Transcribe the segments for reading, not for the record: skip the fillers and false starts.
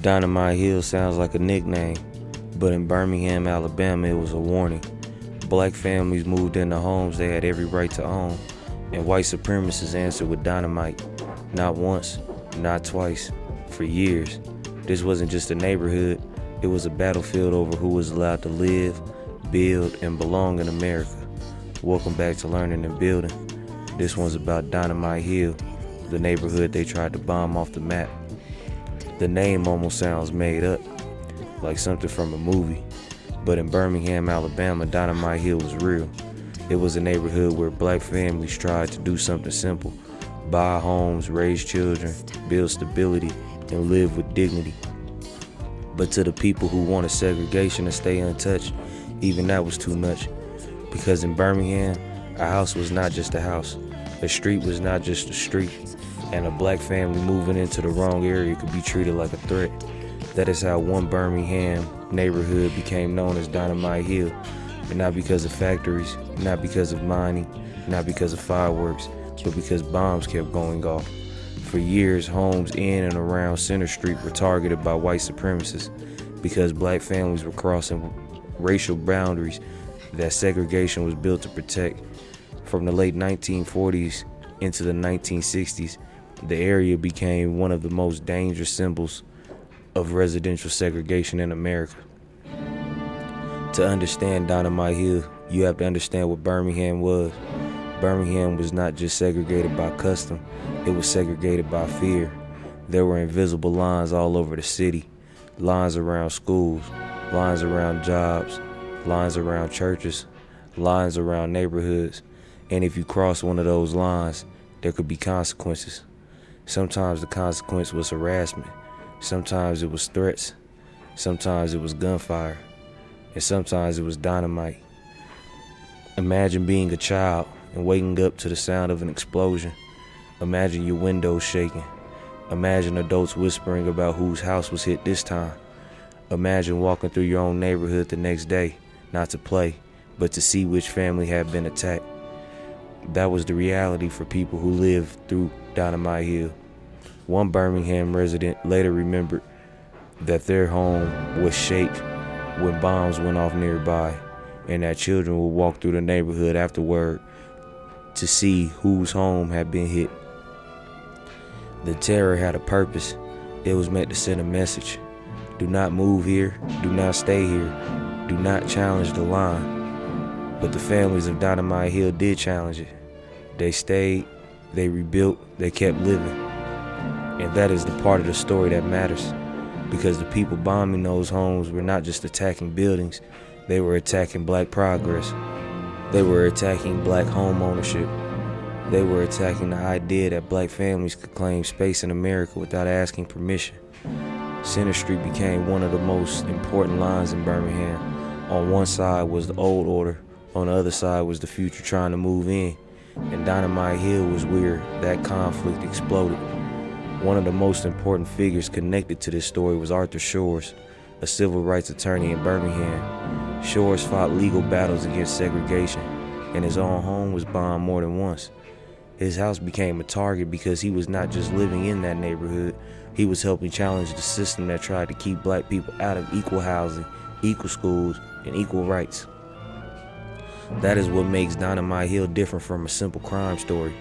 Dynamite Hill sounds like a nickname, but in Birmingham, Alabama, it was a warning. Black families moved into homes they had every right to own, and white supremacists answered with dynamite. Not once, not twice, for years. This wasn't just a neighborhood, it was a battlefield over who was allowed to live, build, and belong in America. Welcome back to Learning and Building. This one's about Dynamite Hill, the neighborhood they tried to bomb off the map. The name almost sounds made up, like something from a movie. But in Birmingham, Alabama, Dynamite Hill was real. It was a neighborhood where black families tried to do something simple: buy homes, raise children, build stability, and live with dignity. But to the people who wanted segregation to stay untouched, even that was too much. Because in Birmingham, a house was not just a house. A street was not just a street. And a black family moving into the wrong area could be treated like a threat. That is how one Birmingham neighborhood became known as Dynamite Hill. And not because of factories, not because of mining, not because of fireworks, but because bombs kept going off. For years, homes in and around Center Street were targeted by white supremacists because black families were crossing racial boundaries that segregation was built to protect. From the late 1940s into the 1960s, the area became one of the most dangerous symbols of residential segregation in America. To understand Dynamite Hill, you have to understand what Birmingham was. Birmingham was not just segregated by custom, it was segregated by fear. There were invisible lines all over the city, lines around schools, lines around jobs, lines around churches, lines around neighborhoods. And if you crossed one of those lines, there could be consequences. Sometimes the consequence was harassment, sometimes it was threats, sometimes it was gunfire, and sometimes it was dynamite. Imagine being a child and waking up to the sound of an explosion. Imagine your windows shaking. Imagine adults whispering about whose house was hit this time. Imagine walking through your own neighborhood the next day, not to play, but to see which family had been attacked. That was the reality for people who lived through Dynamite Hill. One Birmingham resident later remembered that their home was shaked when bombs went off nearby, and that children would walk through the neighborhood afterward to see whose home had been hit. The terror had a purpose. It was meant to send a message. Do not move here. Do not stay here. Do not challenge the line. But the families of Dynamite Hill did challenge it. They stayed, they rebuilt, they kept living. And that is the part of the story that matters. Because the people bombing those homes were not just attacking buildings, they were attacking black progress. They were attacking black home ownership. They were attacking the idea that black families could claim space in America without asking permission. Center Street became one of the most important lines in Birmingham. On one side was the old order, on the other side was the future trying to move in. And Dynamite Hill was where that conflict exploded. One of the most important figures connected to this story was Arthur Shores, a civil rights attorney in Birmingham. Shores fought legal battles against segregation, and his own home was bombed more than once. His house became a target because he was not just living in that neighborhood, he was helping challenge the system that tried to keep black people out of equal housing, equal schools, and equal rights. That is what makes Dynamite Hill different from a simple crime story.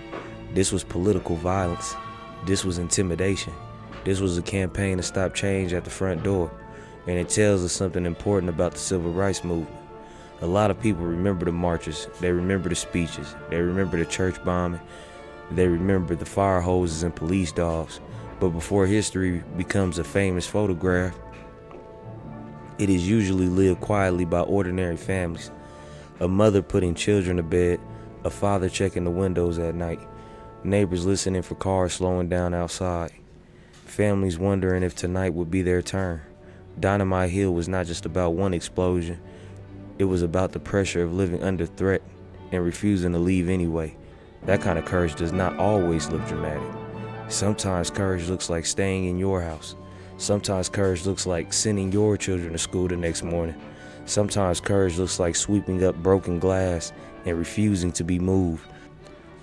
This was political violence. This was intimidation. This was a campaign to stop change at the front door. And it tells us something important about the civil rights movement. A lot of people remember the marches, they remember the speeches, they remember the church bombing, they remember the fire hoses and police dogs. But before history becomes a famous photograph, it is usually lived quietly by ordinary families. A mother putting children to bed, a father checking the windows at night, neighbors listening for cars slowing down outside, families wondering if tonight would be their turn. Dynamite Hill was not just about one explosion, it was about the pressure of living under threat and refusing to leave anyway. That kind of courage does not always look dramatic. Sometimes courage looks like staying in your house. Sometimes courage looks like sending your children to school the next morning. Sometimes courage looks like sweeping up broken glass and refusing to be moved.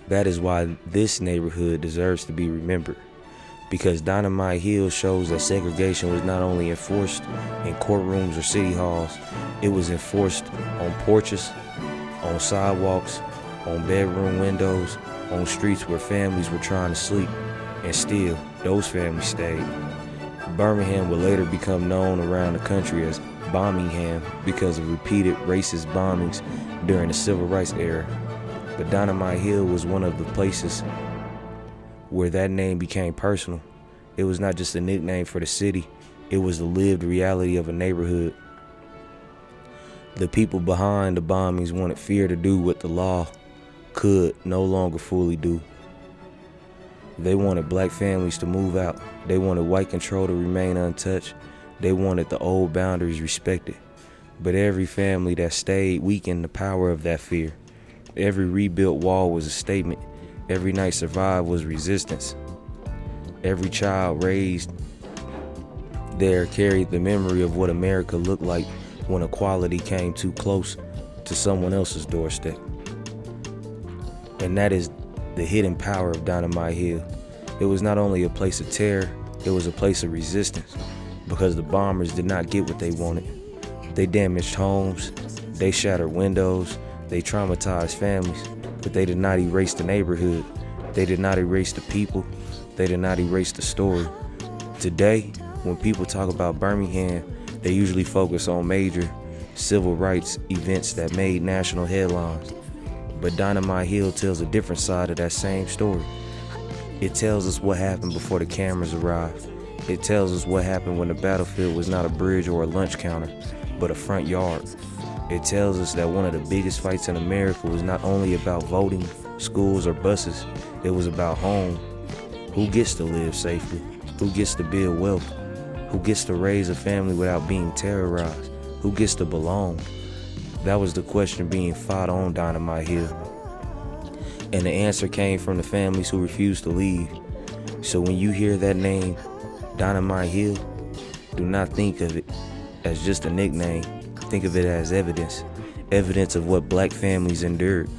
That is why this neighborhood deserves to be remembered. Because Dynamite Hill shows that segregation was not only enforced in courtrooms or city halls, it was enforced on porches, on sidewalks, on bedroom windows, on streets where families were trying to sleep, and still, those families stayed. Birmingham would later become known around the country as Birmingham because of repeated racist bombings during the Civil Rights era. But Dynamite Hill was one of the places where that name became personal. It was not just a nickname for the city, it was the lived reality of a neighborhood. The people behind the bombings wanted fear to do what the law could no longer fully do. They wanted black families to move out. They wanted white control to remain untouched. They wanted the old boundaries respected. But every family that stayed weakened the power of that fear. Every rebuilt wall was a statement. Every night survived was resistance. Every child raised there carried the memory of what America looked like when equality came too close to someone else's doorstep. And that is the hidden power of Dynamite Hill. It was not only a place of terror, it was a place of resistance, because the bombers did not get what they wanted. They damaged homes, they shattered windows, they traumatized families, but they did not erase the neighborhood. They did not erase the people. They did not erase the story. Today, when people talk about Birmingham, they usually focus on major civil rights events that made national headlines. But Dynamite Hill tells a different side of that same story. It tells us what happened before the cameras arrived. It tells us what happened when the battlefield was not a bridge or a lunch counter, but a front yard. It tells us that one of the biggest fights in America was not only about voting, schools, or buses. It was about home. Who gets to live safely? Who gets to build wealth? Who gets to raise a family without being terrorized? Who gets to belong? That was the question being fought on Dynamite Hill. And the answer came from the families who refused to leave. So when you hear that name, Dynamite Hill, do not think of it as just a nickname. Think of it as evidence. Evidence of what black families endured.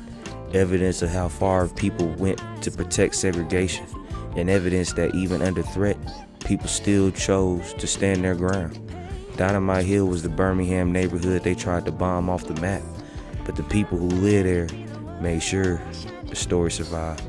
Evidence of how far people went to protect segregation. And evidence that even under threat, people still chose to stand their ground. Dynamite Hill was the Birmingham neighborhood they tried to bomb off the map, but the people who lived there made sure the story survived.